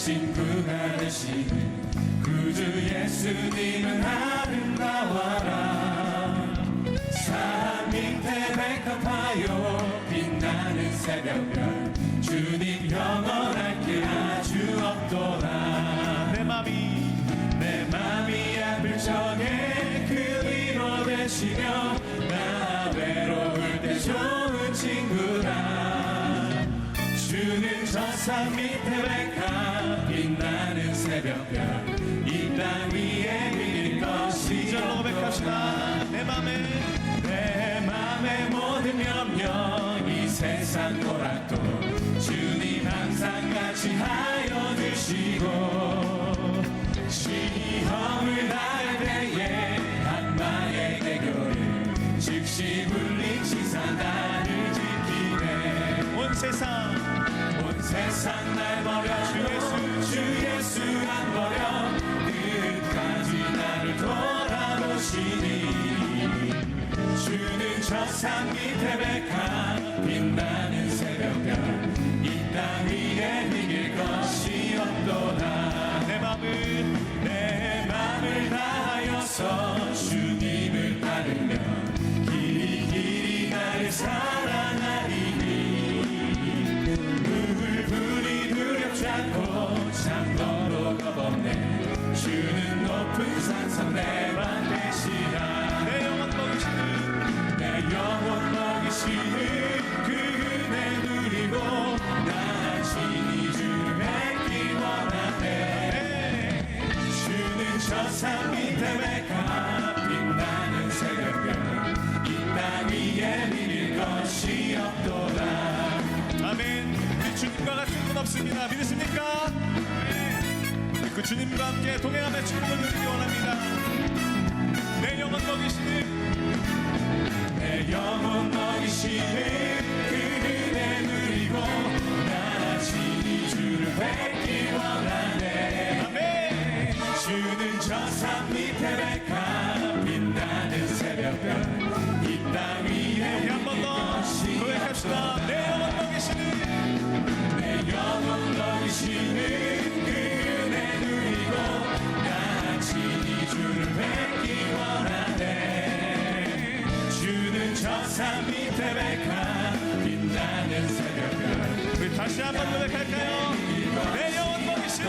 친구가 되시는 구주 예수님은 아름다워라. 산 밑에 백합하여 빛나는 새벽별 주님 영원할 길 아주 없도다. 내 맘이 아플 적에 그 위로 되시며 나 외로울 때 좋은 친구다. 주는 저 산 밑에 백합 빛나는 새벽별 이 땅 위에 빌릴 것이 없도다. 내 맘의 모든 염려 이 세상 고락도 주님 항상 같이 하여 주시고 시험을 당할 때에 악마의 대교를 즉시 물리치사 나를 지키네. 온 세상 날 버려 주 예수 안 버려 끝까지 나를 돌아보시니. 주는 저 산 밑에 백합 빛나는 새벽별 이 땅 위에 이길 것이 없도다. 내 맘을 다하여서 주님을 따르며 길이 나를 사랑하리니. 물불이 두렵지 않고 창고로 겁없네. 주는 높은 산성 내 반대시라. 내 영혼 먹이시는 그 은혜 누리고 나 친히 주를 뵙기 원하네. 주는 저 산 밑에 백합 빛나는 새벽별 이 땅 위에 빌릴 것이 없도다. 아멘. 우리 주님과 같은 분 없습니다. 믿으십니까? 그 주님과 함께 동행하며 축복을 누리기 원합니다. 내 영혼 먹이시는 그 은혜 누리고 나 친히 주를 뵙기 원하네. 아멘. 주는 저 산 밑에 백합 빛나는 새벽별 이 땅 위에 한 번 더 고백합시다. 내 영혼 먹이시는 그 은혜 누리고 나 친히 주를 뵙기 원하네. 주는 저 산 밑에 백합 빛나는 새벽별. 우리 다시 한번 고백할까요? 내 영혼 먹이시는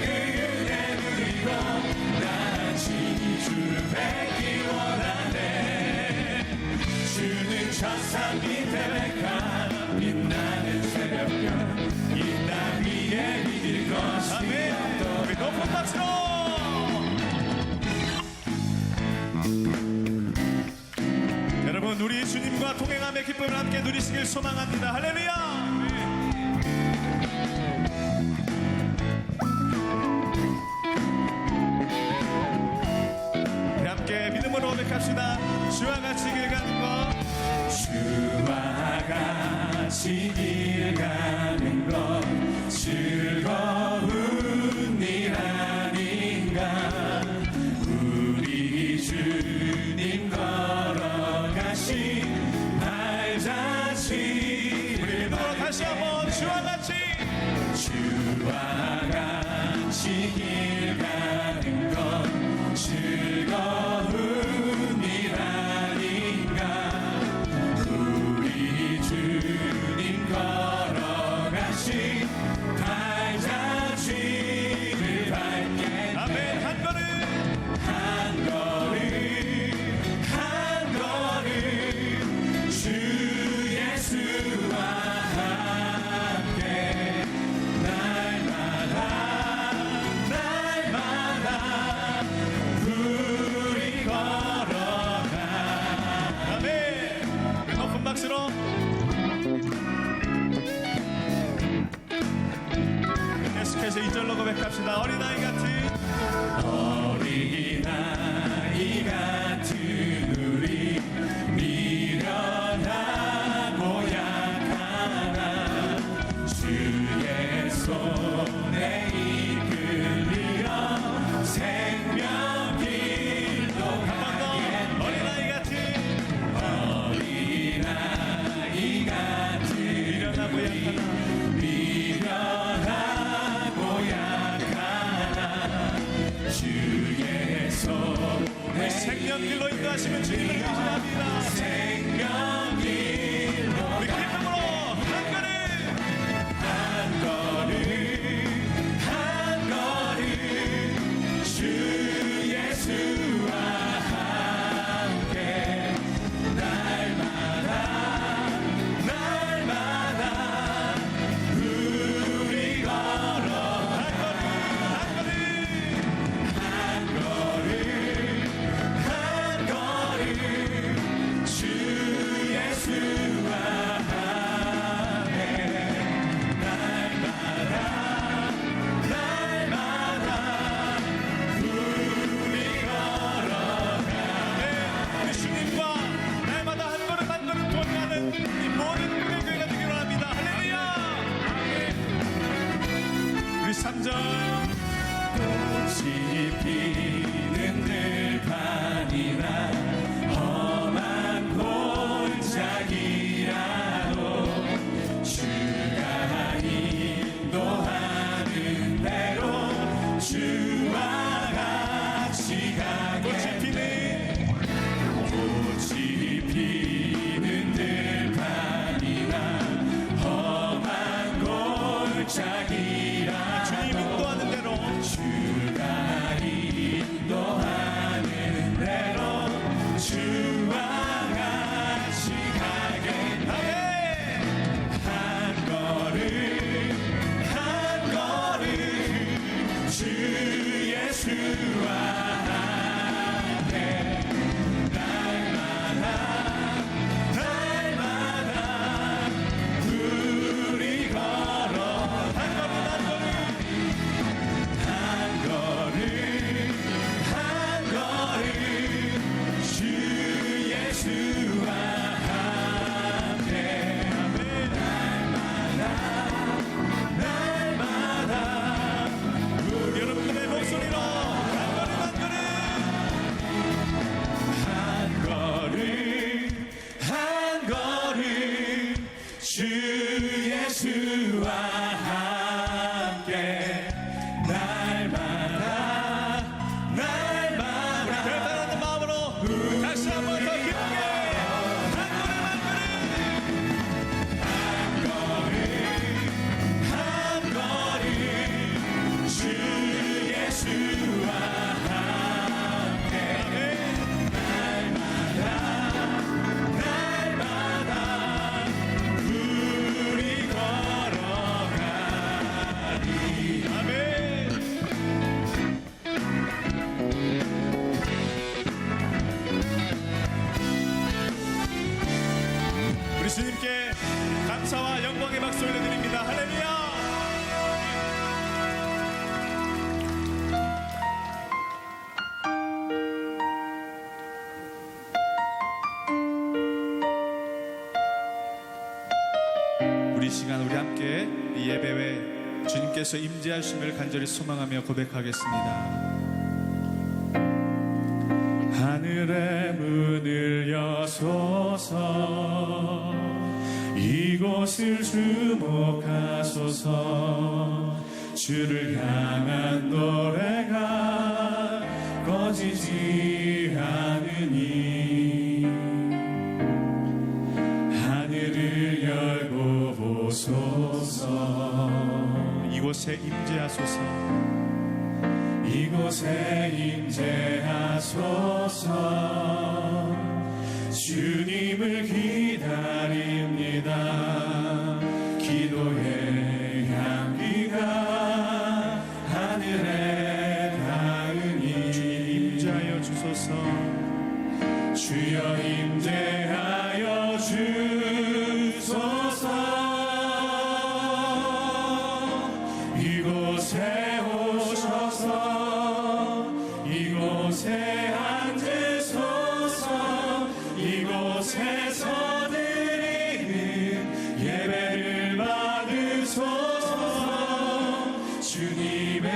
그 은혜 누리고 나 친히 주를 뵙기 원하네. 주는 저 산 밑에 백합 빛나는 새벽별 이 땅 위에 믿을 것이 없도다. 우리 높은 박수로 여러분, 우리 주님과 동행함의 기쁨을 함께 누리시길 소망합니다. 할렐루야. 함께 믿음으로 고백합시다. 주와 같이 길 가는 것, 주와 같이 길 가는 것 즐거운 일 아닌가. 우리 주님 걸어가신 발자취. 우리 믿음으로 다시 한번 주와 같이 길 가는 것 즐거운 일 아닌가. 우리 주님 걸어가신 발자취를 밟게. 아멘. 한 걸음 주 예수와 함께 날마다 우리 걸어가. 아멘. 높은 박수로 계속해서 2절로 고백합시다. 어린아이 같은 우리 미련하고 약하나 주의 손에 이끌리어 생명길도 가게. 어린아이 같은 꽃이 피는 들판이나 험한 골짜기라도 주가 인도하는 대로 주와 같이 가게. 꽃이 피는 들판이나 험한 골짜기라 주님 인도하는 대로 주가 인도하는 대로 주와 같이 가게. 한 걸음 한 걸음 주 예수와 함께 날마다 우리 걸어 한 걸음 주 예수와 함께 날마다 여러분들의 목소리로 한 걸음 주 예수와 함께 날마다 우리 결단하는 마음으로 다시 한번 더 깊게 한 걸음 주 예수와 함께 날마다 우리 걸어가리. 아멘. 우리 주님께 감사와 영광의 박수 올려드립니다. 할렐루야. 우리 시간 우리 함께 이 예배에 주님께서 임재하심을 간절히 소망하며 고백하겠습니다. 하늘의 문을 여소서 이곳을 주목하소서 주를 향한 노래가 꺼지지 않으니 하늘을 열고 보소서 이곳에 임재하소서 이곳에 임재하소서 주님을 기다립니다. 기도의 향기가 하늘에 닿으니 주님 임재하여 주소서 주여 임재하여 주소서 이곳에 오셔서 이곳에 앉으소서 이곳에서 드리는 예배를 받으소서 주님의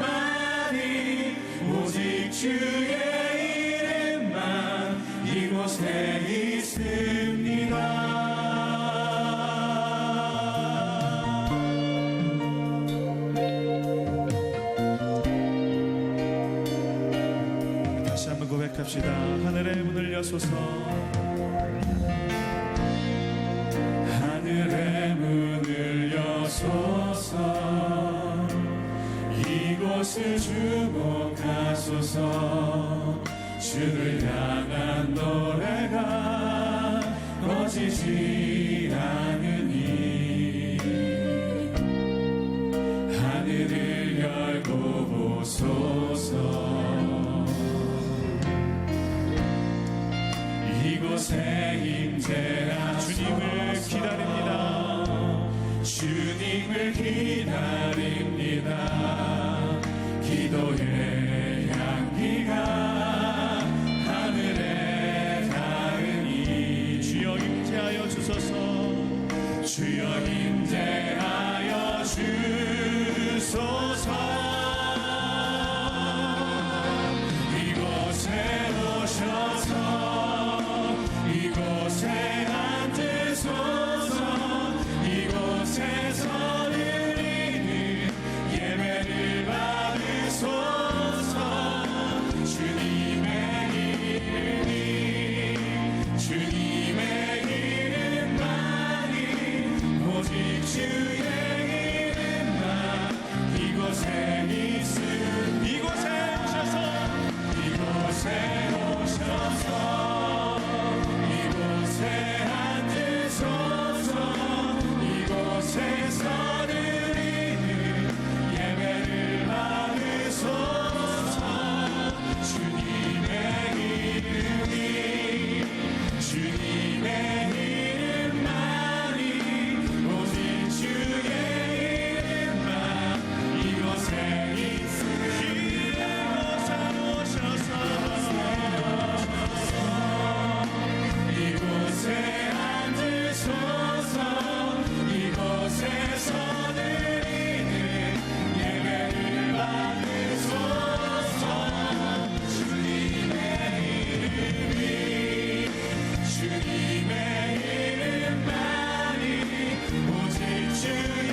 이름만이 오직 주의 이름만 이곳에 있습니다. 고백합시다. 하늘의 문을 여소서 하늘의 문을 여소서 이곳을 주목하소서 주를 향한 노래가 꺼지지 않으니 하늘을 열고 보소서 이곳에 임재하 주님을 기다립니다. 주님을 기다립니다. 기도의 향기가 하늘에 닿으니 주여 임재하여 주소서 주여 임재하여 주소서. 이곳에 오셔서 이곳에 앉으소서. 이곳에서 드리는 예배를 받으소서. 주님의 이름만이 오직 주의 이름만 이곳에 이곳에 오셔서 이곳에 앉으소서. 이곳에서 드리는 예배를 받으소서. 주님의 이름만이 오직 주의 이름만 이곳에 있습니다. 이곳에 앉으소서. 이곳에서 드리는 예배를 받으소서. 주님의 이름만이 오직 주의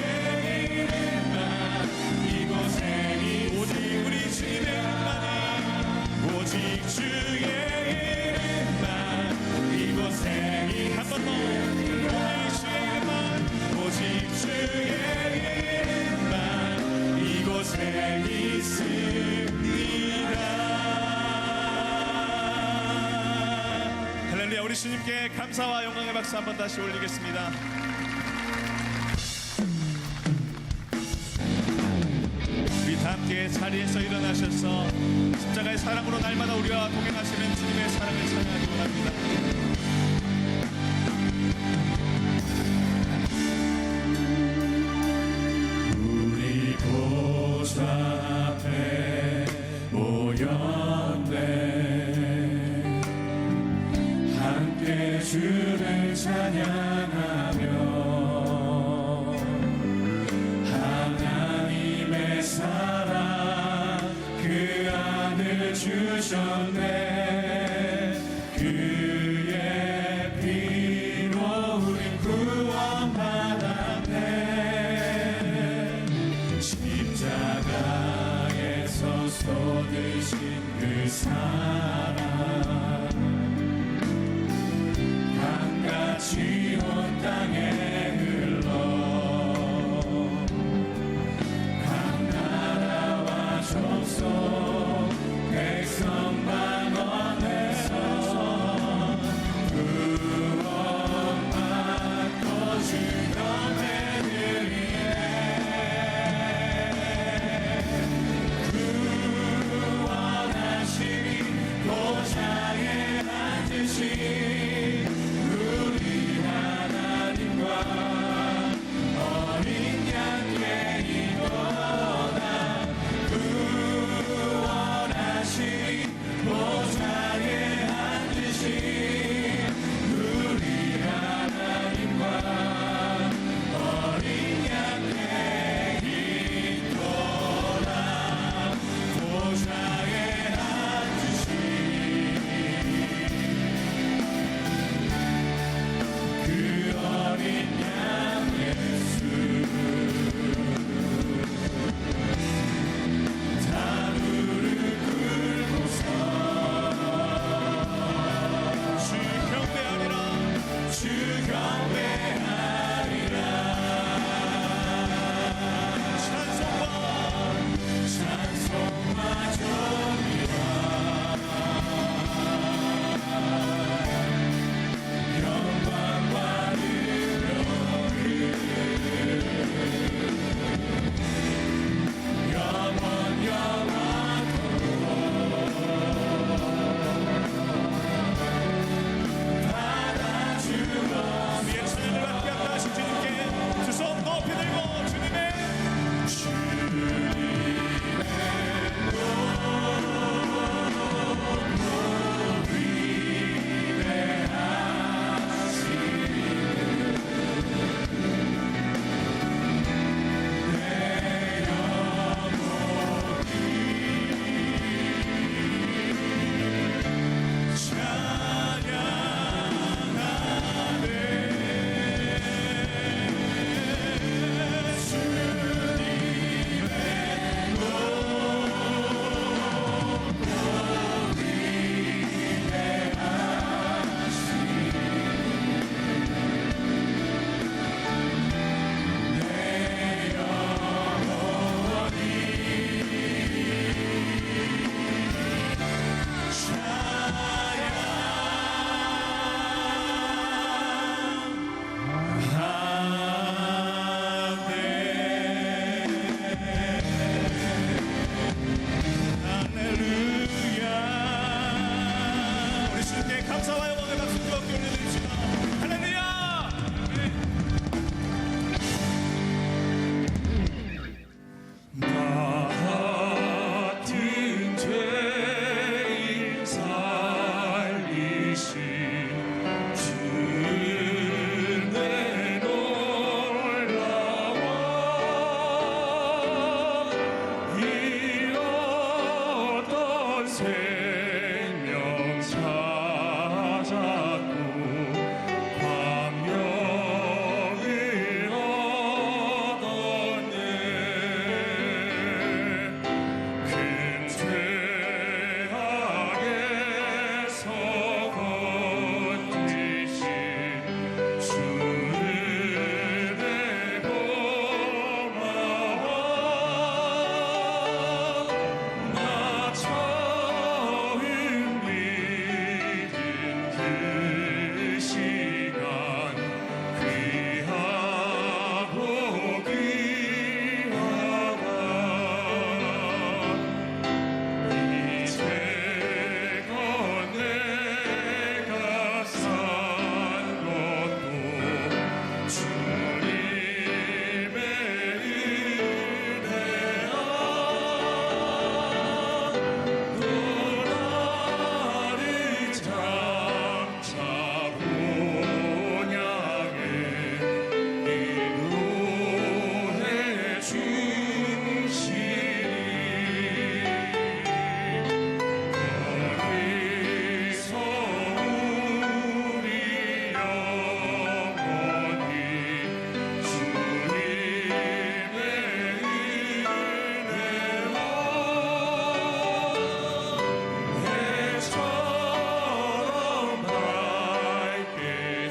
이름만 이곳에 오직 우리 주님의 이름만이 오직 주의 이름만 이곳에 한 번 더 오직 주의 이름만 이곳에 있습니다. 할렐루야. 우리 주님께 감사와 영광의 박수 한번 다시 올리겠습니다. 우리 다 함께 자리에서 일어나셔서 십자가의 사랑으로 날마다 우리와 동행하시는 주님의 사랑을 찬양하기 원합니다. 우리 보좌 앞에 모였네. 함께 주를 찬양하며 하나님의 사랑 그 아들 주셨네. 그의 피로 우린 구원받았네. 십자가에서 쏟으신 그 사랑 강같이 온 땅에 흘러 각 나라와 족속 백성 방언에서 구원받고 주던 애들이네. 구원하시니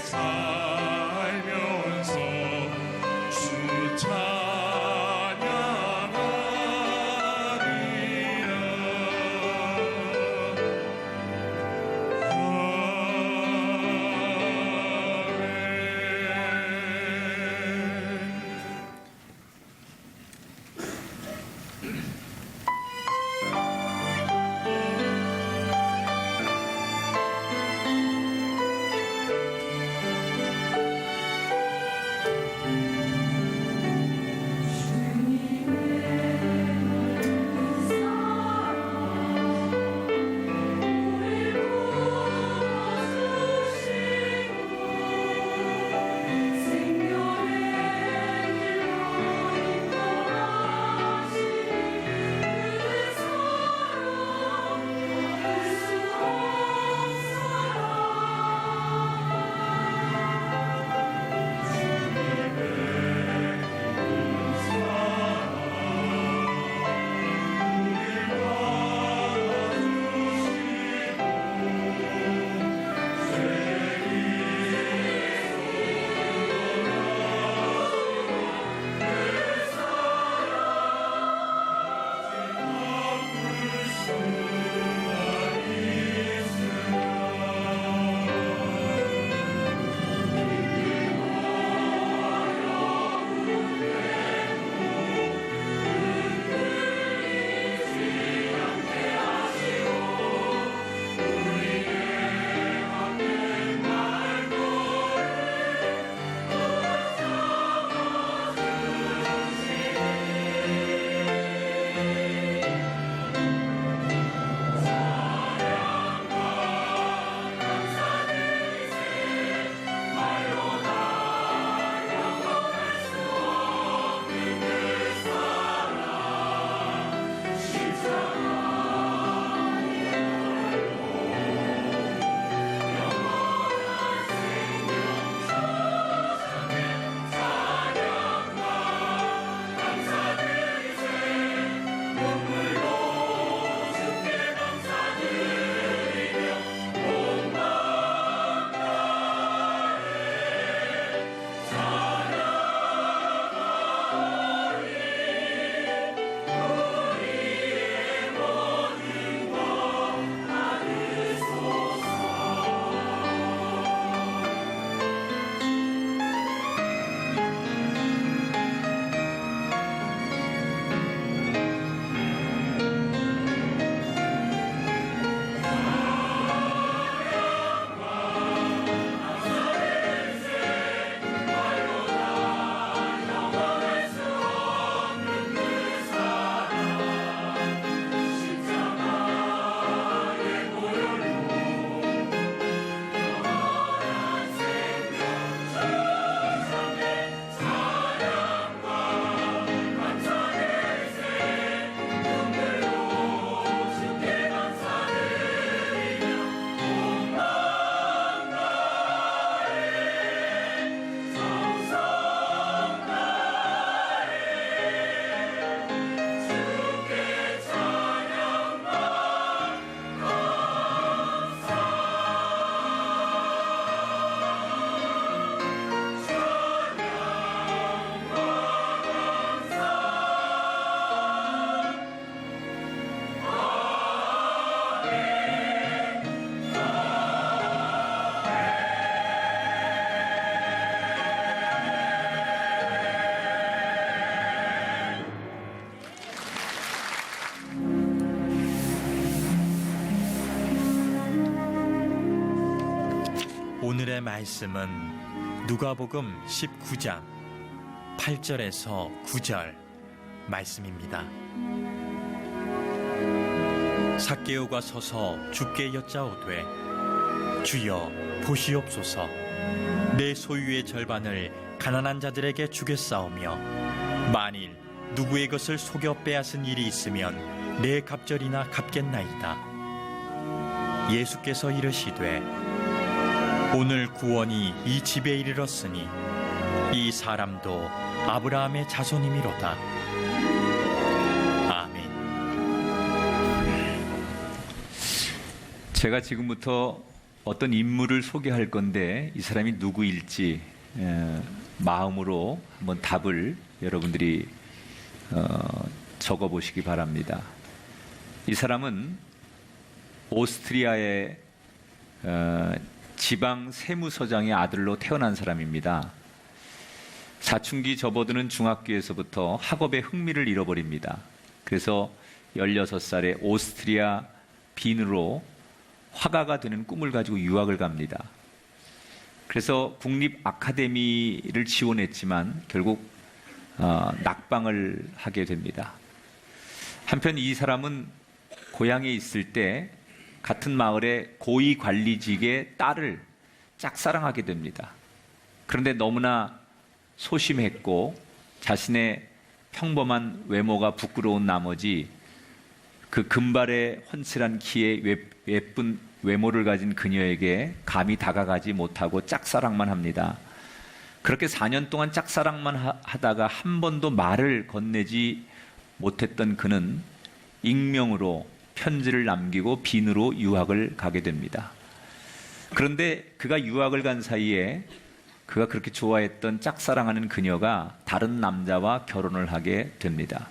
살면서 주 오늘의 말씀은 누가복음 19장 8절에서 9절 말씀입니다. 삭개오가 서서 주께 여짜오되 주여 보시옵소서 내 소유의 절반을 가난한 자들에게 주겠사오며 만일 누구의 것을 속여 빼앗은 일이 있으면 내 갑절이나 갚겠나이다. 예수께서 이르시되 오늘 구원이 이 집에 이르렀으니 이 사람도 아브라함의 자손이미로다. 아멘. 제가 지금부터 어떤 인물을 소개할 건데 이 사람이 누구일지 마음으로 한번 답을 여러분들이 적어보시기 바랍니다. 이 사람은 오스트리아의 지방 세무서장의 아들로 태어난 사람입니다. 사춘기 접어드는 중학교에서부터 학업에 흥미를 잃어버립니다. 그래서 16살에 오스트리아 빈으로 화가가 되는 꿈을 가지고 유학을 갑니다. 그래서 국립 아카데미를 지원했지만 결국 낙방을 하게 됩니다. 한편 이 사람은 고향에 있을 때 같은 마을의 고위 관리직의 딸을 짝사랑하게 됩니다. 그런데 너무나 소심했고 자신의 평범한 외모가 부끄러운 나머지 그 금발의 훤칠한 키에 예쁜 외모를 가진 그녀에게 감히 다가가지 못하고 짝사랑만 합니다. 그렇게 4년 동안 짝사랑만 하다가 한 번도 말을 건네지 못했던 그는 익명으로 편지를 남기고 빈으로 유학을 가게 됩니다. 그런데 그가 유학을 간 사이에 그가 그렇게 좋아했던 짝사랑하는 그녀가 다른 남자와 결혼을 하게 됩니다.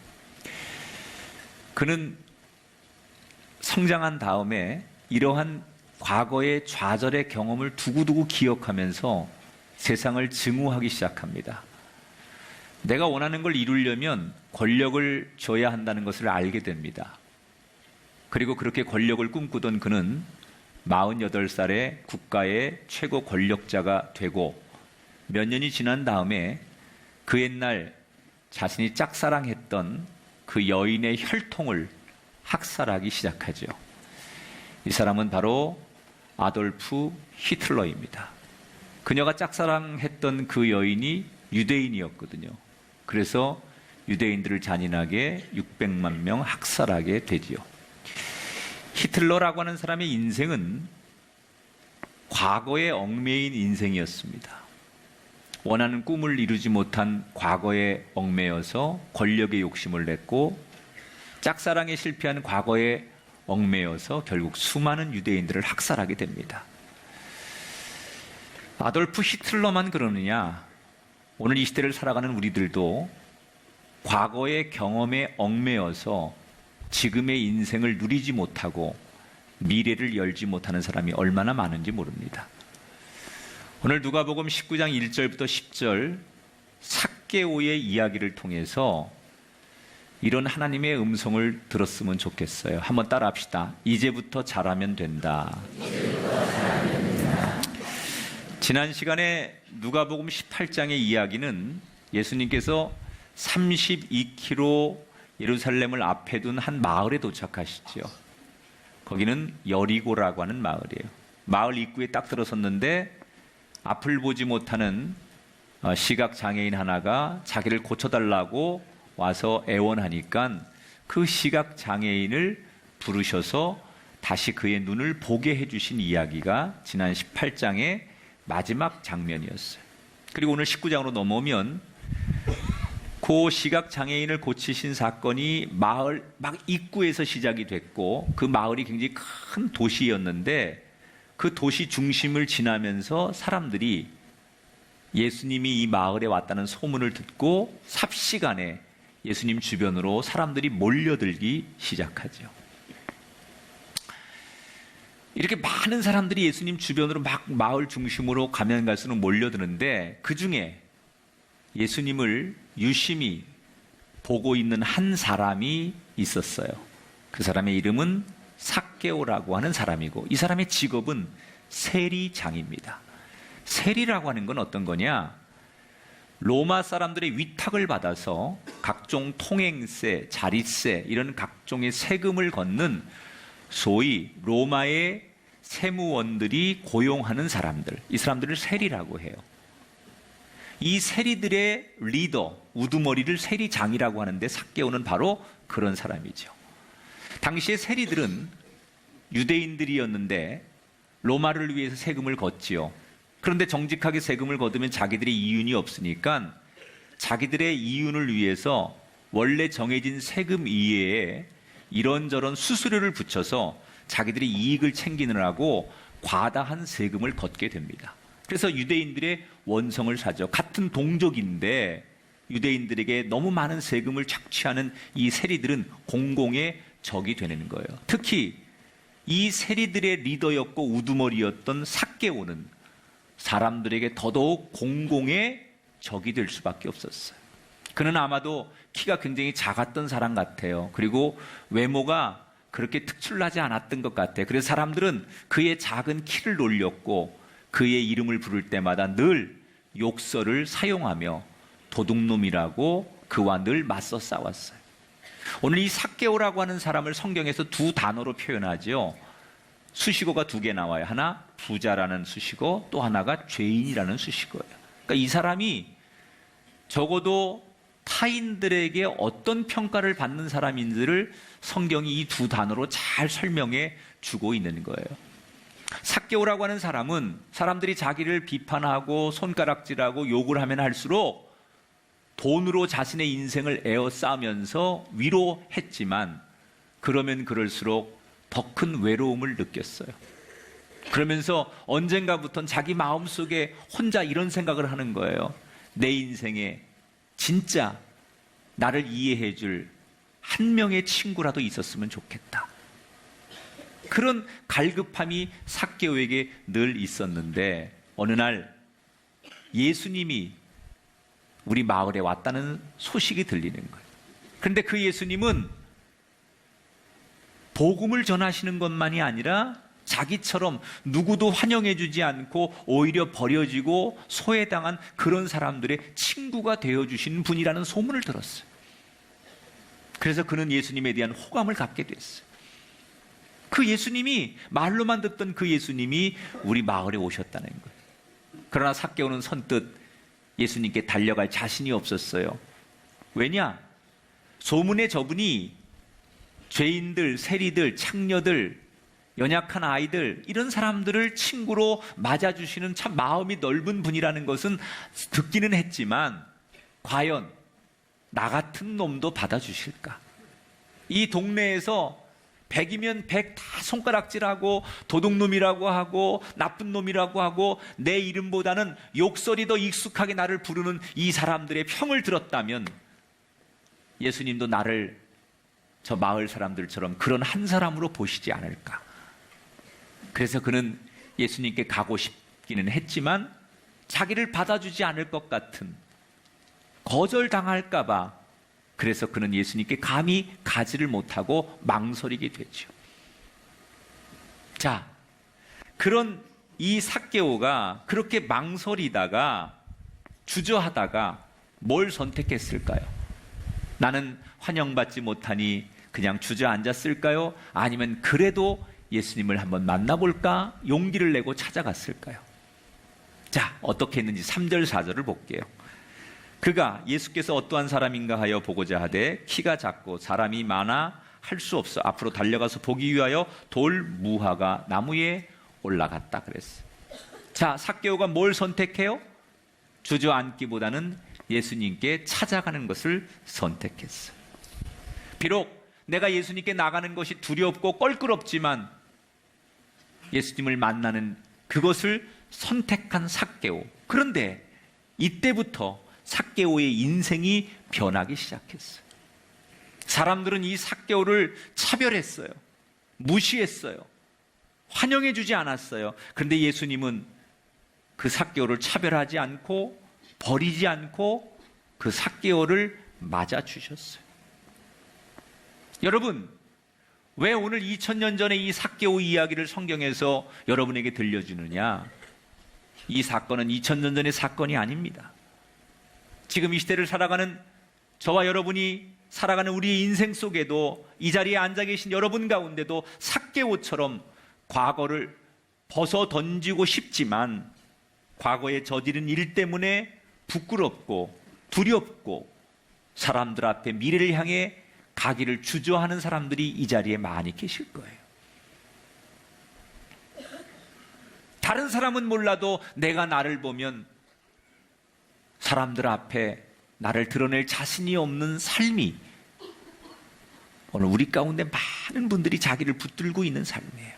그는 성장한 다음에 이러한 과거의 좌절의 경험을 두고두고 기억하면서 세상을 증오하기 시작합니다. 내가 원하는 걸 이루려면 권력을 줘야 한다는 것을 알게 됩니다. 그리고 그렇게 권력을 꿈꾸던 그는 48살에 국가의 최고 권력자가 되고 몇 년이 지난 다음에 그 옛날 자신이 짝사랑했던 그 여인의 혈통을 학살하기 시작하죠. 이 사람은 바로 아돌프 히틀러입니다. 그녀가 짝사랑했던 그 여인이 유대인이었거든요. 그래서 유대인들을 잔인하게 600만 명 학살하게 되지요. 히틀러라고 하는 사람의 인생은 과거에 얽매인 인생이었습니다. 원하는 꿈을 이루지 못한 과거에 얽매여서 권력의 욕심을 냈고 짝사랑에 실패한 과거에 얽매여서 결국 수많은 유대인들을 학살하게 됩니다. 아돌프 히틀러만 그러느냐? 오늘 이 시대를 살아가는 우리들도 과거의 경험에 얽매여서 지금의 인생을 누리지 못하고 미래를 열지 못하는 사람이 얼마나 많은지 모릅니다. 오늘 누가복음 19장 1절부터 10절 삭개오의 이야기를 통해서 이런 하나님의 음성을 들었으면 좋겠어요. 한번 따라 합시다. 이제부터 잘하면 된다. 지난 시간에 누가복음 18장의 이야기는 예수님께서 32km 예루살렘을 앞에 둔 한 마을에 도착하시죠. 거기는 여리고라고 하는 마을이에요. 마을 입구에 딱 들어섰는데 앞을 보지 못하는 시각장애인 하나가 자기를 고쳐달라고 와서 애원하니까 그 시각장애인을 부르셔서 다시 그의 눈을 보게 해주신 이야기가 지난 18장의 마지막 장면이었어요. 그리고 오늘 19장으로 넘어오면 그 시각장애인을 고치신 사건이 마을 막 입구에서 시작이 됐고 그 마을이 굉장히 큰 도시였는데 그 도시 중심을 지나면서 사람들이 예수님이 이 마을에 왔다는 소문을 듣고 삽시간에 예수님 주변으로 사람들이 몰려들기 시작하죠. 이렇게 많은 사람들이 예수님 주변으로 막 마을 중심으로 가면 갈수록 몰려드는데 그 중에 예수님을 유심히 보고 있는 한 사람이 있었어요. 그 사람의 이름은 삭개오라고 하는 사람이고 이 사람의 직업은 세리장입니다. 세리라고 하는 건 어떤 거냐? 로마 사람들의 위탁을 받아서 각종 통행세, 자릿세 이런 각종의 세금을 걷는 소위 로마의 세무원들이 고용하는 사람들, 이 사람들을 세리라고 해요. 이 세리들의 리더, 우두머리를 세리장이라고 하는데 삭개오는 바로 그런 사람이죠. 당시의 세리들은 유대인들이었는데 로마를 위해서 세금을 걷지요. 그런데 정직하게 세금을 거두면 자기들의 이윤이 없으니까 자기들의 이윤을 위해서 원래 정해진 세금 이외에 이런저런 수수료를 붙여서 자기들의 이익을 챙기느라고 과다한 세금을 걷게 됩니다. 그래서 유대인들의 원성을 사죠. 같은 동족인데 유대인들에게 너무 많은 세금을 착취하는 이 세리들은 공공의 적이 되는 거예요. 특히 이 세리들의 리더였고 우두머리였던 삭개오는 사람들에게 더더욱 공공의 적이 될 수밖에 없었어요. 그는 아마도 키가 굉장히 작았던 사람 같아요. 그리고 외모가 그렇게 특출나지 않았던 것 같아요. 그래서 사람들은 그의 작은 키를 놀렸고 그의 이름을 부를 때마다 늘 욕설을 사용하며 도둑놈이라고 그와 늘 맞서 싸웠어요. 오늘 이 삭개오라고 하는 사람을 성경에서 두 단어로 표현하죠. 수식어가 두 개 나와요. 하나 부자라는 수식어, 또 하나가 죄인이라는 수식어예요. 그러니까 이 사람이 적어도 타인들에게 어떤 평가를 받는 사람인지를 성경이 이 두 단어로 잘 설명해 주고 있는 거예요. 삭개오라고 하는 사람은 사람들이 자기를 비판하고 손가락질하고 욕을 하면 할수록 돈으로 자신의 인생을 에워싸면서 위로했지만 그러면 그럴수록 더 큰 외로움을 느꼈어요. 그러면서 언젠가부터는 자기 마음속에 혼자 이런 생각을 하는 거예요. 내 인생에 진짜 나를 이해해 줄 한 명의 친구라도 있었으면 좋겠다. 그런 갈급함이 삭개오에게 늘 있었는데 어느 날 예수님이 우리 마을에 왔다는 소식이 들리는 거예요. 그런데 그 예수님은 복음을 전하시는 것만이 아니라 자기처럼 누구도 환영해 주지 않고 오히려 버려지고 소외당한 그런 사람들의 친구가 되어주시는 분이라는 소문을 들었어요. 그래서 그는 예수님에 대한 호감을 갖게 됐어요. 그 예수님이, 말로만 듣던 그 예수님이 우리 마을에 오셨다는 거예요. 그러나 삭개오는 선뜻 예수님께 달려갈 자신이 없었어요. 왜냐? 소문에 저분이 죄인들, 세리들, 창녀들, 연약한 아이들, 이런 사람들을 친구로 맞아주시는 참 마음이 넓은 분이라는 것은 듣기는 했지만 과연 나 같은 놈도 받아주실까? 이 동네에서 100이면 100 다 손가락질하고 도둑놈이라고 하고 나쁜 놈이라고 하고 내 이름보다는 욕설이 더 익숙하게 나를 부르는 이 사람들의 평을 들었다면 예수님도 나를 저 마을 사람들처럼 그런 한 사람으로 보시지 않을까? 그래서 그는 예수님께 가고 싶기는 했지만 자기를 받아주지 않을 것 같은, 거절당할까 봐 그래서 그는 예수님께 감히 가지를 못하고 망설이게 되죠. 자, 그런 이 삭개오가 그렇게 망설이다가 주저하다가 뭘 선택했을까요? 나는 환영받지 못하니 그냥 주저앉았을까요? 아니면 그래도 예수님을 한번 만나볼까? 용기를 내고 찾아갔을까요? 자, 어떻게 했는지 3절 4절을 볼게요. 그가 예수께서 어떠한 사람인가 하여 보고자 하되 키가 작고 사람이 많아 할 수 없어 앞으로 달려가서 보기 위하여 돌 무화과 나무에 올라갔다 그랬어요. 자, 삭개오가 뭘 선택해요? 주저앉기보다는 예수님께 찾아가는 것을 선택했어요. 비록 내가 예수님께 나가는 것이 두렵고 껄끄럽지만 예수님을 만나는 그것을 선택한 삭개오. 그런데 이때부터 삭개오의 인생이 변하기 시작했어요. 사람들은 이 삭개오를 차별했어요. 무시했어요. 환영해 주지 않았어요. 그런데 예수님은 그 삭개오를 차별하지 않고 버리지 않고 그 삭개오를 맞아 주셨어요. 여러분, 왜 오늘 2000년 전에 이 삭개오 이야기를 성경에서 여러분에게 들려주느냐? 이 사건은 2000년 전의 사건이 아닙니다. 지금 이 시대를 살아가는 저와 여러분이 살아가는 우리의 인생 속에도 이 자리에 앉아 계신 여러분 가운데도 삭개오처럼 과거를 벗어 던지고 싶지만 과거에 저지른 일 때문에 부끄럽고 두렵고 사람들 앞에 미래를 향해 가기를 주저하는 사람들이 이 자리에 많이 계실 거예요. 다른 사람은 몰라도 내가 나를 보면 사람들 앞에 나를 드러낼 자신이 없는 삶이 오늘 우리 가운데 많은 분들이 자기를 붙들고 있는 삶이에요.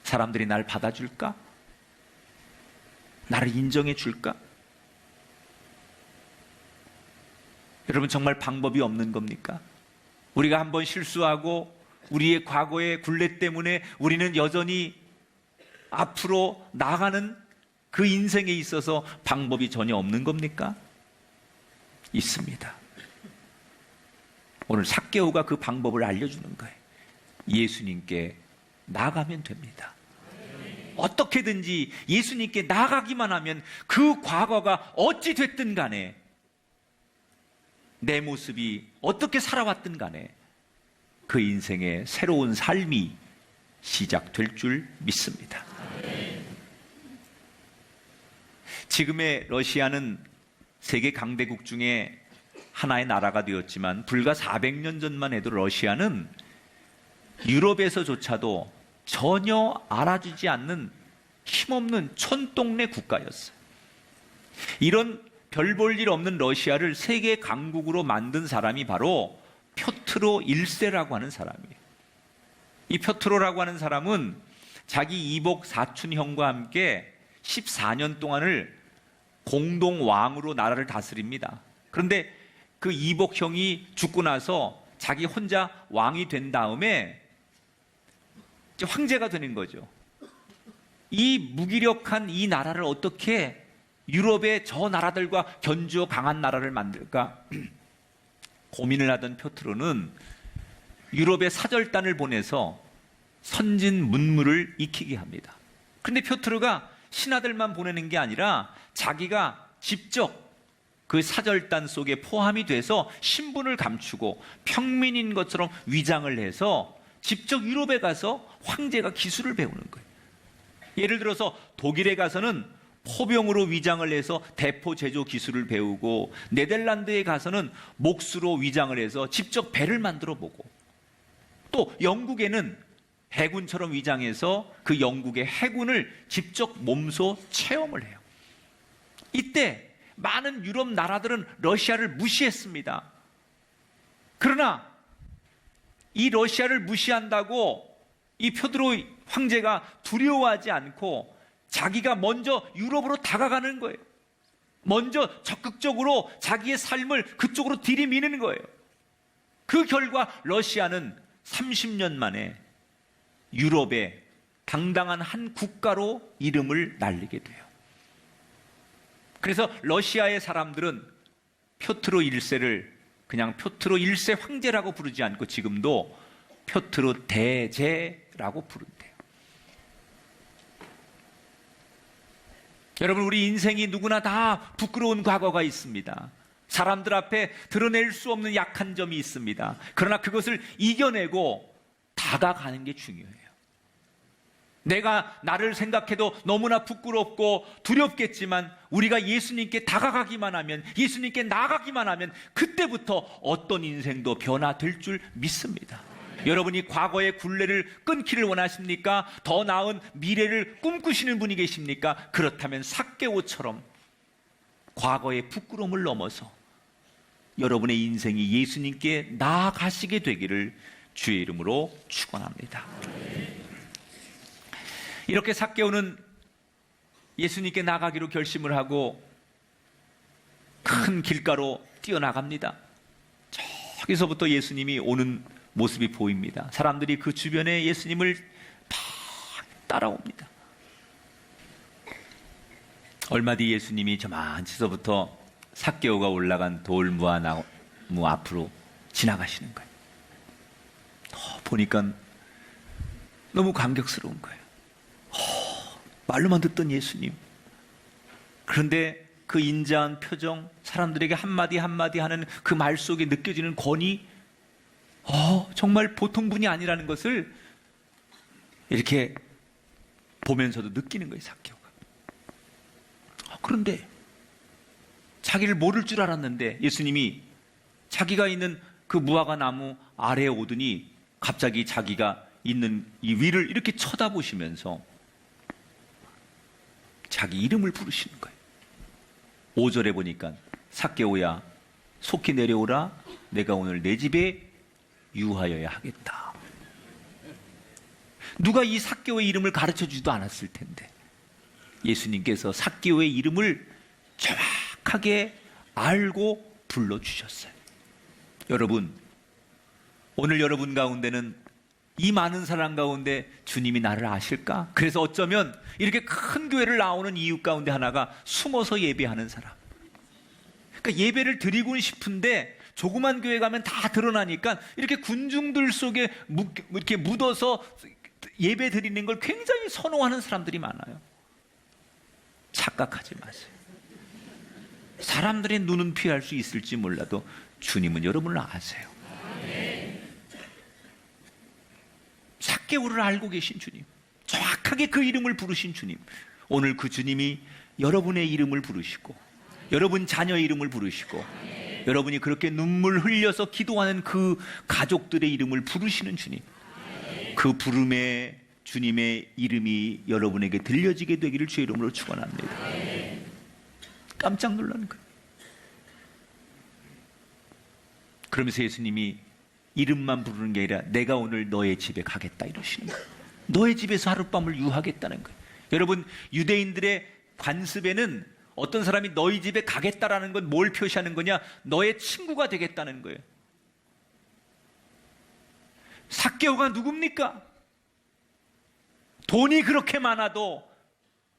사람들이 날 받아줄까? 나를 인정해 줄까? 여러분, 정말 방법이 없는 겁니까? 우리가 한번 실수하고 우리의 과거의 굴레 때문에 우리는 여전히 앞으로 나가는 그 인생에 있어서 방법이 전혀 없는 겁니까? 있습니다. 오늘 삭개오가 그 방법을 알려주는 거예요. 예수님께 나가면 됩니다. 어떻게든지 예수님께 나가기만 하면 그 과거가 어찌 됐든 간에, 내 모습이 어떻게 살아왔든 간에 그 인생의 새로운 삶이 시작될 줄 믿습니다. 지금의 러시아는 세계 강대국 중에 하나의 나라가 되었지만 불과 400년 전만 해도 러시아는 유럽에서조차도 전혀 알아주지 않는 힘없는 촌동네 국가였어요. 이런 별 볼 일 없는 러시아를 세계 강국으로 만든 사람이 바로 표트로 1세라고 하는 사람이에요. 이 표트로라고 하는 사람은 자기 이복 사촌 형과 함께 14년 동안을 공동 왕으로 나라를 다스립니다. 그런데 그 이복 형이 죽고 나서 자기 혼자 왕이 된 다음에 이제 황제가 되는 거죠. 이 무기력한 이 나라를 어떻게 유럽의 저 나라들과 견주어 강한 나라를 만들까 고민을 하던 표트로는 유럽의 사절단을 보내서 선진 문물을 익히게 합니다. 그런데 표트로가 신하들만 보내는 게 아니라 자기가 직접 그 사절단 속에 포함이 돼서 신분을 감추고 평민인 것처럼 위장을 해서 직접 유럽에 가서 황제가 기술을 배우는 거예요. 예를 들어서 독일에 가서는 포병으로 위장을 해서 대포 제조 기술을 배우고, 네덜란드에 가서는 목수로 위장을 해서 직접 배를 만들어 보고, 또 영국에는 해군처럼 위장해서 그 영국의 해군을 직접 몸소 체험을 해요. 이때 많은 유럽 나라들은 러시아를 무시했습니다. 그러나 이 러시아를 무시한다고 이 표드로 황제가 두려워하지 않고 자기가 먼저 유럽으로 다가가는 거예요. 먼저 적극적으로 자기의 삶을 그쪽으로 들이미는 거예요. 그 결과 러시아는 30년 만에 유럽의 당당한 한 국가로 이름을 날리게 돼요. 그래서 러시아의 사람들은 표트로 1세를 그냥 표트로 1세 황제라고 부르지 않고 지금도 표트로 대제라고 부른대요. 여러분, 우리 인생이 누구나 다 부끄러운 과거가 있습니다. 사람들 앞에 드러낼 수 없는 약한 점이 있습니다. 그러나 그것을 이겨내고 다가가는 게 중요해요. 내가 나를 생각해도 너무나 부끄럽고 두렵겠지만 우리가 예수님께 다가가기만 하면, 예수님께 나가기만 하면 그때부터 어떤 인생도 변화될 줄 믿습니다. 여러분이 과거의 굴레를 끊기를 원하십니까? 더 나은 미래를 꿈꾸시는 분이 계십니까? 그렇다면 삭개오처럼 과거의 부끄러움을 넘어서 여러분의 인생이 예수님께 나아가시게 되기를 주의 이름으로 축원합니다. 이렇게 삭개오는 예수님께 나가기로 결심을 하고 큰 길가로 뛰어나갑니다. 저기서부터 예수님이 오는 모습이 보입니다. 사람들이 그 주변에 예수님을 막 따라옵니다. 얼마 뒤 예수님이 저만치서부터 삭개오가 올라간 돌무화 나무 앞으로 지나가시는 거예요. 보니까 너무 감격스러운 거예요. 말로만 듣던 예수님. 그런데 그 인자한 표정, 사람들에게 한마디 한마디 하는 그 말 속에 느껴지는 권위, 정말 보통 분이 아니라는 것을 이렇게 보면서도 느끼는 거예요, 삭개오가. 그런데 자기를 모를 줄 알았는데 예수님이 자기가 있는 그 무화과 나무 아래에 오더니 갑자기 자기가 있는 이 위를 이렇게 쳐다보시면서 자기 이름을 부르시는 거예요. 5절에 보니까 삭개오야, 속히 내려오라. 내가 오늘 내 집에 유하여야 하겠다. 누가 이 삭개오의 이름을 가르쳐 주지도 않았을 텐데 예수님께서 삭개오의 이름을 정확하게 알고 불러주셨어요. 여러분, 오늘 여러분 가운데는 이 많은 사람 가운데 주님이 나를 아실까? 그래서 어쩌면 이렇게 큰 교회를 나오는 이유 가운데 하나가 숨어서 예배하는 사람. 그러니까 예배를 드리고는 싶은데 조그만 교회 가면 다 드러나니까 이렇게 군중들 속에 이렇게 묻어서 예배 드리는 걸 굉장히 선호하는 사람들이 많아요. 착각하지 마세요. 사람들의 눈은 피할 수 있을지 몰라도 주님은 여러분을 아세요. 삭개오를 알고 계신 주님, 정확하게 그 이름을 부르신 주님, 오늘 그 주님이 여러분의 이름을 부르시고 여러분 자녀의 이름을 부르시고 여러분이 그렇게 눈물 흘려서 기도하는 그 가족들의 이름을 부르시는 주님, 그 부름에 주님의 이름이 여러분에게 들려지게 되기를 주의 이름으로 축원합니다. 깜짝 놀라는 거예요. 그러면서 예수님이 이름만 부르는 게 아니라 내가 오늘 너의 집에 가겠다 이러시는 거예요. 너의 집에서 하룻밤을 유하겠다는 거예요. 여러분, 유대인들의 관습에는 어떤 사람이 너희 집에 가겠다라는 건 뭘 표시하는 거냐? 너의 친구가 되겠다는 거예요. 삭개오가 누굽니까? 돈이 그렇게 많아도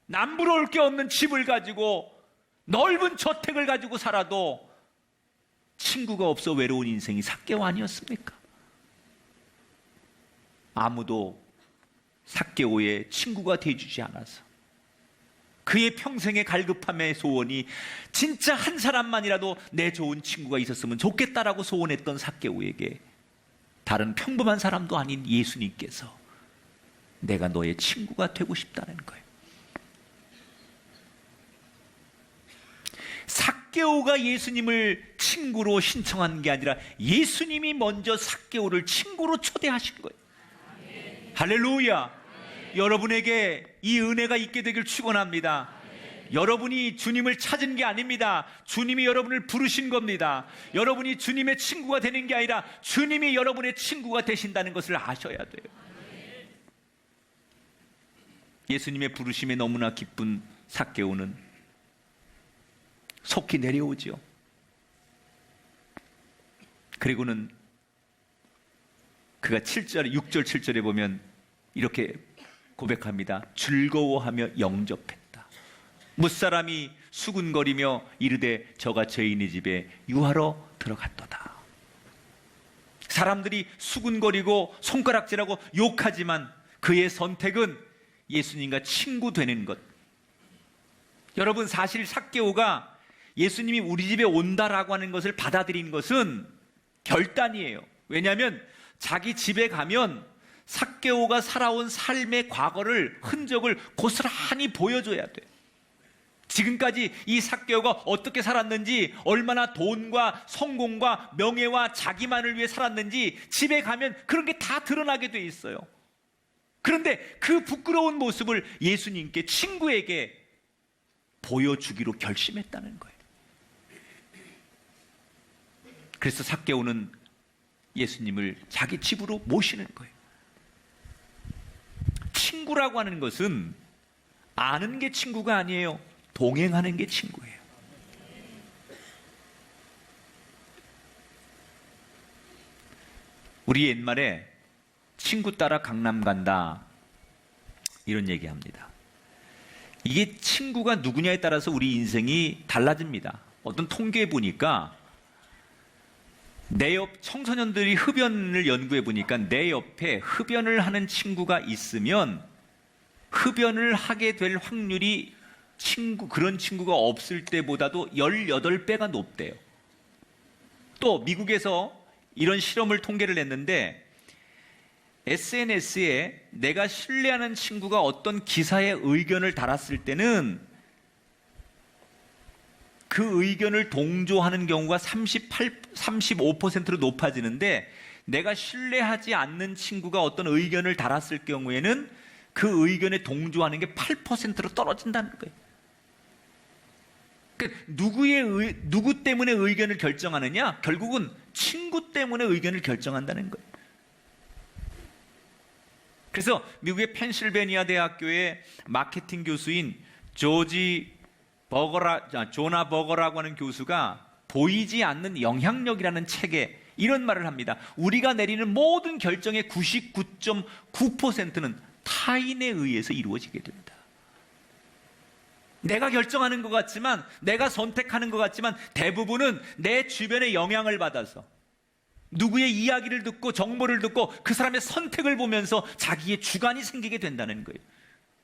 남부러울 게 없는 집을 가지고 넓은 저택을 가지고 살아도 친구가 없어 외로운 인생이 삭개오 아니었습니까? 아무도 삭개오의 친구가 되어주지 않아서 그의 평생의 갈급함의 소원이 진짜 한 사람만이라도 내 좋은 친구가 있었으면 좋겠다라고 소원했던 삭개오에게 다른 평범한 사람도 아닌 예수님께서 내가 너의 친구가 되고 싶다는 거예요. 삭개오가 예수님을 친구로 신청한 게 아니라 예수님이 먼저 삭개오를 친구로 초대하신 거예요. 할렐루야. 여러분에게 이 은혜가 있게 되길 축원합니다. 여러분이 주님을 찾은 게 아닙니다. 주님이 여러분을 부르신 겁니다. 여러분이 주님의 친구가 되는 게 아니라 주님이 여러분의 친구가 되신다는 것을 아셔야 돼요. 예수님의 부르심에 너무나 기쁜 삭개오는 속히 내려오죠. 그리고는 그가 6절 7절에 보면 이렇게 고백합니다. 즐거워하며 영접했다. 무사람이 수군거리며 이르되 저가 죄인의 집에 유하러 들어갔도다. 사람들이 수군거리고 손가락질하고 욕하지만 그의 선택은 예수님과 친구 되는 것. 여러분, 사실 삭개오가 예수님이 우리 집에 온다라고 하는 것을 받아들인 것은 결단이에요. 왜냐하면 자기 집에 가면 삭개오가 살아온 삶의 과거를, 흔적을 고스란히 보여줘야 돼요. 지금까지 이 삭개오가 어떻게 살았는지, 얼마나 돈과 성공과 명예와 자기만을 위해 살았는지 집에 가면 그런 게 다 드러나게 돼 있어요. 그런데 그 부끄러운 모습을 예수님께, 친구에게 보여주기로 결심했다는 거예요. 그래서 삭개오는 예수님을 자기 집으로 모시는 거예요. 친구라고 하는 것은 아는 게 친구가 아니에요. 동행하는 게 친구예요. 우리 옛말에 친구 따라 강남 간다 이런 얘기합니다. 이게 친구가 누구냐에 따라서 우리 인생이 달라집니다. 어떤 통계에 보니까 내 옆 청소년들이 흡연을 연구해 보니까 내 옆에 흡연을 하는 친구가 있으면 흡연을 하게 될 확률이 그런 친구가 없을 때보다도 18배가 높대요. 또 미국에서 이런 실험을 통계를 냈는데 SNS에 내가 신뢰하는 친구가 어떤 기사에 의견을 달았을 때는 그 의견을 동조하는 경우가 35%로 높아지는데 내가 신뢰하지 않는 친구가 어떤 의견을 달았을 경우에는 그 의견에 동조하는 게 8%로 떨어진다는 거예요. 그러니까 누구 때문에 의견을 결정하느냐? 결국은 친구 때문에 의견을 결정한다는 거예요. 그래서 미국의 펜실베니아 대학교의 마케팅 교수인 조나 버거라고 하는 교수가 보이지 않는 영향력이라는 책에 이런 말을 합니다. 우리가 내리는 모든 결정의 99.9%는 타인에 의해서 이루어지게 된다. 내가 결정하는 것 같지만, 내가 선택하는 것 같지만 대부분은 내 주변의 영향을 받아서 누구의 이야기를 듣고 정보를 듣고 그 사람의 선택을 보면서 자기의 주관이 생기게 된다는 거예요.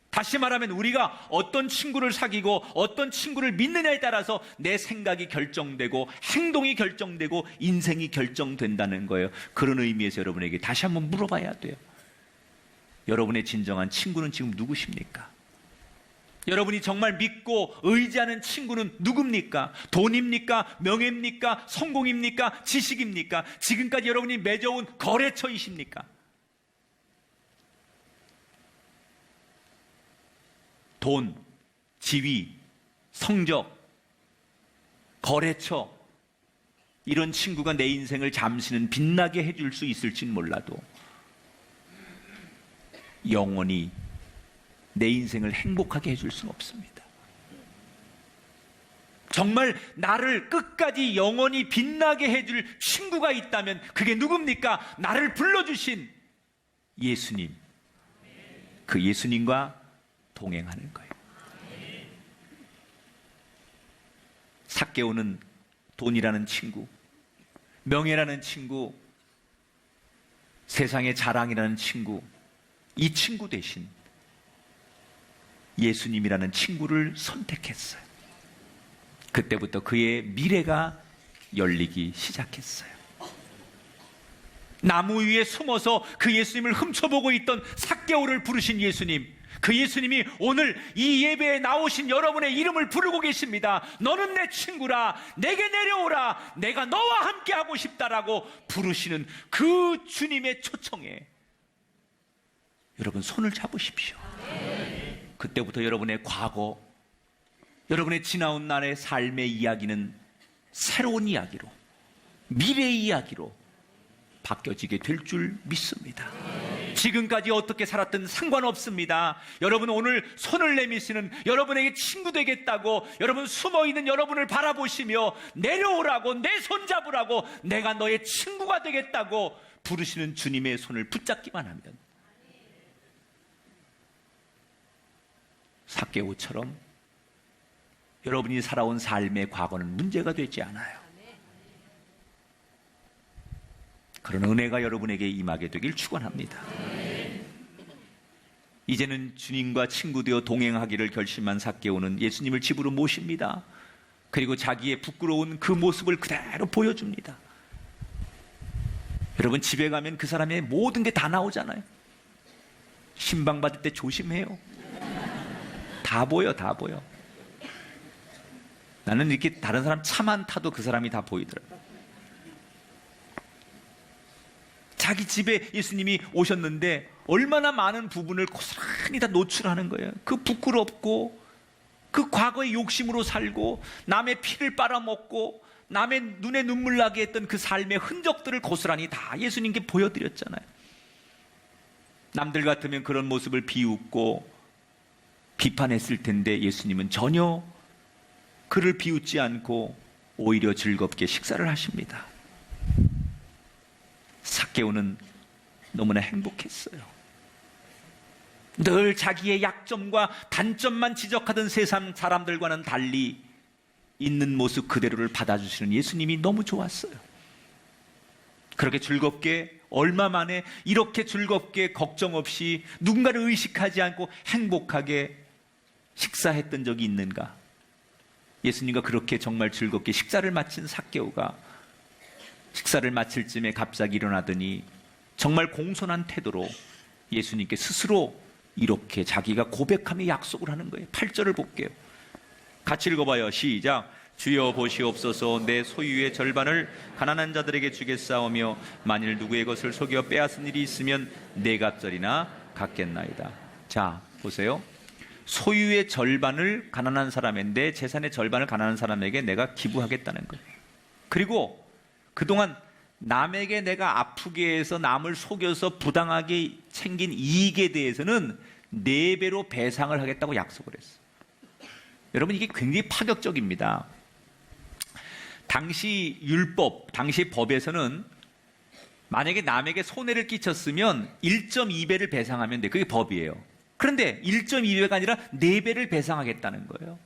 다시 말하면 우리가 어떤 친구를 사귀고 어떤 친구를 믿느냐에 따라서 내 생각이 결정되고 행동이 결정되고 인생이 결정된다는 거예요. 그런 의미에서 여러분에게 다시 한번 물어봐야 돼요. 여러분의 진정한 친구는 지금 누구십니까? 여러분이 정말 믿고 의지하는 친구는 누굽니까? 돈입니까? 명예입니까? 성공입니까? 지식입니까? 지금까지 여러분이 맺어온 거래처이십니까? 돈, 지위, 성적, 거래처, 이런 친구가 내 인생을 잠시는 빛나게 해줄 수 있을진 몰라도 영원히 내 인생을 행복하게 해줄 수는 없습니다. 정말 나를 끝까지 영원히 빛나게 해줄 친구가 있다면 그게 누굽니까? 나를 불러주신 예수님. 그 예수님과 동행하는 거예요. 삭개오는 돈이라는 친구, 명예라는 친구, 세상의 자랑이라는 친구, 이 친구 대신 예수님이라는 친구를 선택했어요. 그때부터 그의 미래가 열리기 시작했어요. 나무 위에 숨어서 그 예수님을 훔쳐보고 있던 삭개오를 부르신 예수님, 그 예수님이 오늘 이 예배에 나오신 여러분의 이름을 부르고 계십니다. 너는 내 친구라, 내게 내려오라, 내가 너와 함께 하고 싶다라고 부르시는 그 주님의 초청에 여러분 손을 잡으십시오. 그때부터 여러분의 과거, 여러분의 지나온 날의 삶의 이야기는 새로운 이야기로, 미래의 이야기로 바뀌어지게 될 줄 믿습니다. 지금까지 어떻게 살았든 상관없습니다. 여러분 오늘 손을 내미시는 여러분에게 친구 되겠다고 여러분 숨어있는 여러분을 바라보시며 내려오라고, 내 손 잡으라고, 내가 너의 친구가 되겠다고 부르시는 주님의 손을 붙잡기만 하면 삭개오처럼 여러분이 살아온 삶의 과거는 문제가 되지 않아요. 그런 은혜가 여러분에게 임하게 되길 축원합니다. 이제는 주님과 친구 되어 동행하기를 결심한 삭개오는 예수님을 집으로 모십니다. 그리고 자기의 부끄러운 그 모습을 그대로 보여줍니다. 여러분 집에 가면 그 사람의 모든 게 다 나오잖아요. 신방받을 때 조심해요. 다 보여, 다 보여. 나는 이렇게 다른 사람 차만 타도 그 사람이 다 보이더라고요. 자기 집에 예수님이 오셨는데 얼마나 많은 부분을 고스란히 다 노출하는 거예요. 그 부끄럽고 그 과거의 욕심으로 살고 남의 피를 빨아먹고 남의 눈에 눈물 나게 했던 그 삶의 흔적들을 고스란히 다 예수님께 보여드렸잖아요. 남들 같으면 그런 모습을 비웃고 비판했을 텐데 예수님은 전혀 그를 비웃지 않고 오히려 즐겁게 식사를 하십니다. 삭개오는 너무나 행복했어요. 늘 자기의 약점과 단점만 지적하던 세상 사람들과는 달리 있는 모습 그대로를 받아주시는 예수님이 너무 좋았어요. 그렇게 즐겁게, 얼마 만에 이렇게 즐겁게 걱정 없이 누군가를 의식하지 않고 행복하게 식사했던 적이 있는가? 예수님과 그렇게 정말 즐겁게 식사를 마친 삭개오가 식사를 마칠 쯤에 갑자기 일어나더니 정말 공손한 태도로 예수님께 스스로 이렇게 자기가 고백하며 약속을 하는 거예요. 8절을 볼게요. 같이 읽어봐요. 시작. 주여 보시옵소서. 내 소유의 절반을 가난한 자들에게 주겠사오며 만일 누구의 것을 속여 빼앗은 일이 있으면 네 갑절이나 갚겠나이다. 자, 보세요. 소유의 절반을 가난한 사람인데 재산의 절반을 가난한 사람에게 내가 기부하겠다는 거예요. 그리고 그동안 남에게 내가 아프게 해서 남을 속여서 부당하게 챙긴 이익에 대해서는 4배로 배상을 하겠다고 약속을 했어요. 여러분, 이게 굉장히 파격적입니다. 당시 율법, 당시 법에서는 만약에 남에게 손해를 끼쳤으면 1.2배를 배상하면 돼. 그게 법이에요. 그런데 1.2배가 아니라 4배를 배상하겠다는 거예요.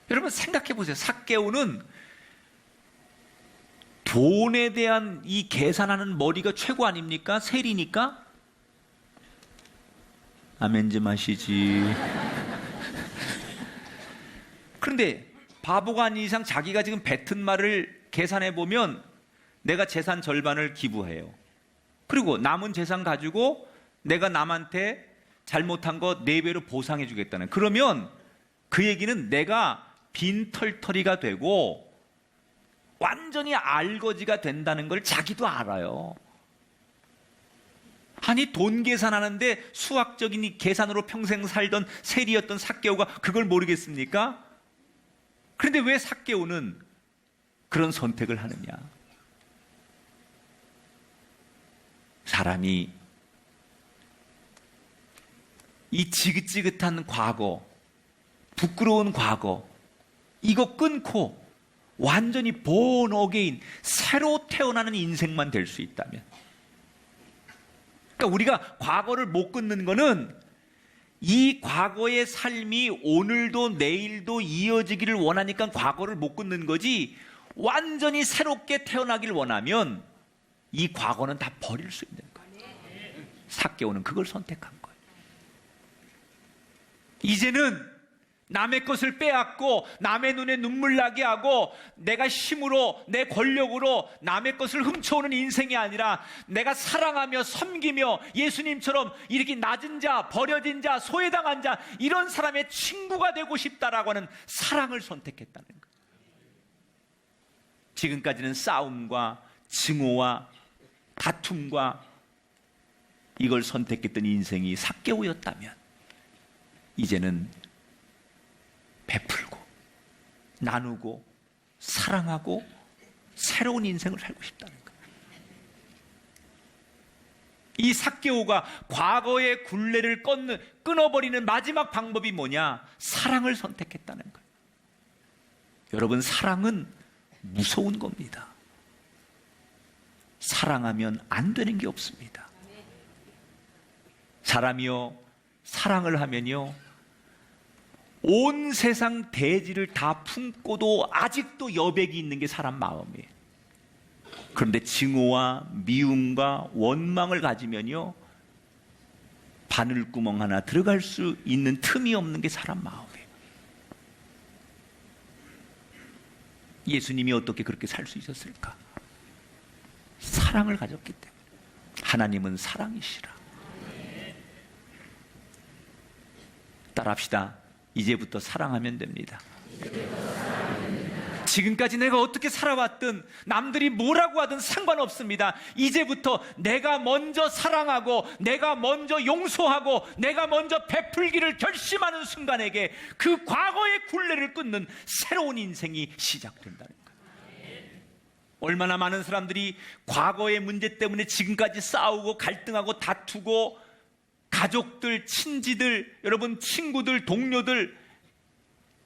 여러분 생각해 보세요. 삭개오는 돈에 대한 이 계산하는 머리가 최고 아닙니까? 세리니까? 아멘 좀 하시지. 그런데 바보가 아닌 이상 자기가 지금 뱉은 말을 계산해 보면 내가 재산 절반을 기부해요. 그리고 남은 재산 가지고 내가 남한테 잘못한 거 4배로 보상해 주겠다는. 그러면 그 얘기는 내가 빈털터리가 되고 완전히 알거지가 된다는 걸 자기도 알아요. 아니 돈 계산하는데 수학적인 이 계산으로 평생 살던 세리였던 삭개오가 그걸 모르겠습니까? 그런데 왜 삭개오는 그런 선택을 하느냐? 사람이 이 지긋지긋한 과거, 부끄러운 과거, 이거 끊고 완전히 born again, 새로 태어나는 인생만 될 수 있다면, 그러니까 우리가 과거를 못 끊는 거는 이 과거의 삶이 오늘도 내일도 이어지기를 원하니까 과거를 못 끊는 거지, 완전히 새롭게 태어나길 원하면 이 과거는 다 버릴 수 있는 거예요. 삭개오는 그걸 선택한 거예요. 이제는 남의 것을 빼앗고 남의 눈에 눈물 나게 하고 내가 힘으로 내 권력으로 남의 것을 훔쳐오는 인생이 아니라 내가 사랑하며 섬기며 예수님처럼 이렇게 낮은 자, 버려진 자, 소외당한 자, 이런 사람의 친구가 되고 싶다라고 하는 사랑을 선택했다는 거예요. 지금까지는 싸움과 증오와 다툼과 이걸 선택했던 인생이 삭개오였다면 이제는 베풀고 나누고 사랑하고 새로운 인생을 살고 싶다는 거예요. 이 삭개오가 과거의 굴레를 끊어버리는 마지막 방법이 뭐냐? 사랑을 선택했다는 거예요. 여러분, 사랑은 무서운 겁니다. 사랑하면 안 되는 게 없습니다. 사람이요, 사랑을 하면요, 온 세상 대지를 다 품고도 아직도 여백이 있는 게 사람 마음이에요. 그런데 증오와 미움과 원망을 가지면요, 바늘구멍 하나 들어갈 수 있는 틈이 없는 게 사람 마음이에요. 예수님이 어떻게 그렇게 살 수 있었을까? 사랑을 가졌기 때문에. 하나님은 사랑이시라. 따라합시다. 이제부터 사랑하면 됩니다. 지금까지 내가 어떻게 살아왔든 남들이 뭐라고 하든 상관없습니다. 이제부터 내가 먼저 사랑하고 내가 먼저 용서하고 내가 먼저 베풀기를 결심하는 순간에게 그 과거의 굴레를 끊는 새로운 인생이 시작된다는 거예요. 얼마나 많은 사람들이 과거의 문제 때문에 지금까지 싸우고 갈등하고 다투고, 가족들, 친지들, 여러분 친구들, 동료들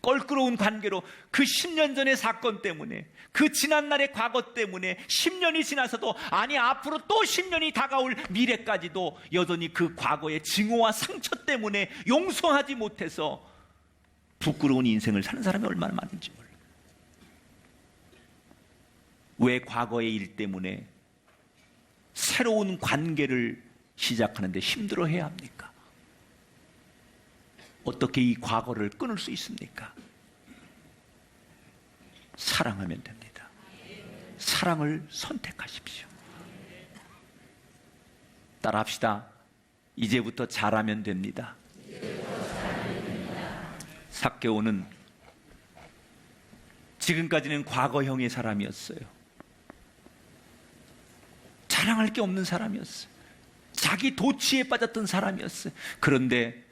껄끄러운 관계로 그 10년 전의 사건 때문에, 그 지난날의 과거 때문에 10년이 지나서도, 아니 앞으로 또 10년이 다가올 미래까지도 여전히 그 과거의 증오와 상처 때문에 용서하지 못해서 부끄러운 인생을 사는 사람이 얼마나 많은지 몰라요. 왜 과거의 일 때문에 새로운 관계를 시작하는데 힘들어해야 합니까? 어떻게 이 과거를 끊을 수 있습니까? 사랑하면 됩니다. 사랑을 선택하십시오. 따라합시다. 이제부터 잘하면 됩니다. 삭개오는 지금까지는 과거형의 사람이었어요. 자랑할 게 없는 사람이었어요. 자기 도취에 빠졌던 사람이었어요. 그런데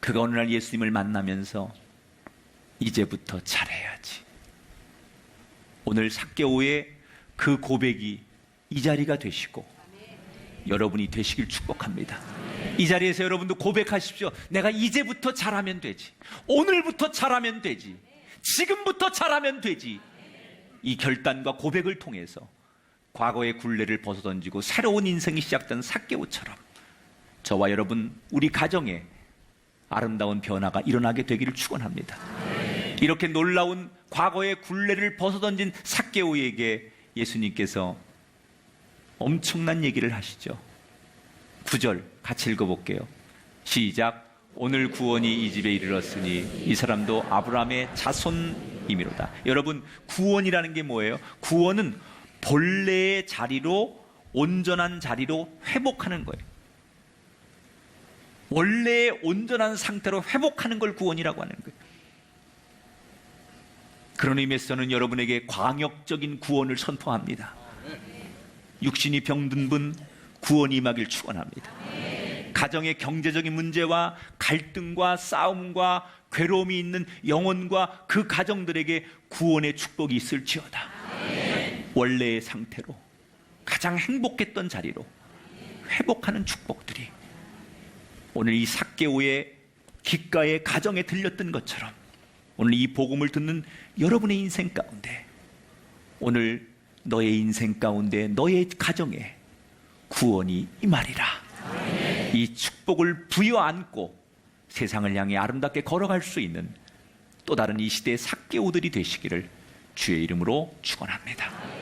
그가 어느 날 예수님을 만나면서 이제부터 잘해야지, 오늘 삭개오의 그 고백이 이 자리가 되시고 여러분이 되시길 축복합니다. 이 자리에서 여러분도 고백하십시오. 내가 이제부터 잘하면 되지. 오늘부터 잘하면 되지. 지금부터 잘하면 되지. 이 결단과 고백을 통해서 과거의 굴레를 벗어던지고 새로운 인생이 시작된 삭개오처럼 저와 여러분, 우리 가정에 아름다운 변화가 일어나게 되기를 축원합니다. 이렇게 놀라운 과거의 굴레를 벗어던진 삭개오에게 예수님께서 엄청난 얘기를 하시죠. 9절 같이 읽어볼게요. 시작. 오늘 구원이 이 집에 이르렀으니 이 사람도 아브라함의 자손이미로다. 여러분, 구원이라는 게 뭐예요? 구원은 본래의 자리로, 온전한 자리로 회복하는 거예요. 원래의 온전한 상태로 회복하는 걸 구원이라고 하는 거예요. 그런 의미에서 저는 여러분에게 광역적인 구원을 선포합니다. 육신이 병든 분 구원이 임하길 축원합니다. 가정의 경제적인 문제와 갈등과 싸움과 괴로움이 있는 영혼과 그 가정들에게 구원의 축복이 있을지어다. 원래의 상태로, 가장 행복했던 자리로 회복하는 축복들이 오늘 이 삭개오의 귓가의 가정에 들렸던 것처럼 오늘 이 복음을 듣는 여러분의 인생 가운데, 오늘 너의 인생 가운데, 너의 가정에 구원이 임하리라. 이 축복을 부여안고 세상을 향해 아름답게 걸어갈 수 있는 또 다른 이 시대의 삭개오들이 되시기를 주의 이름으로 축원합니다.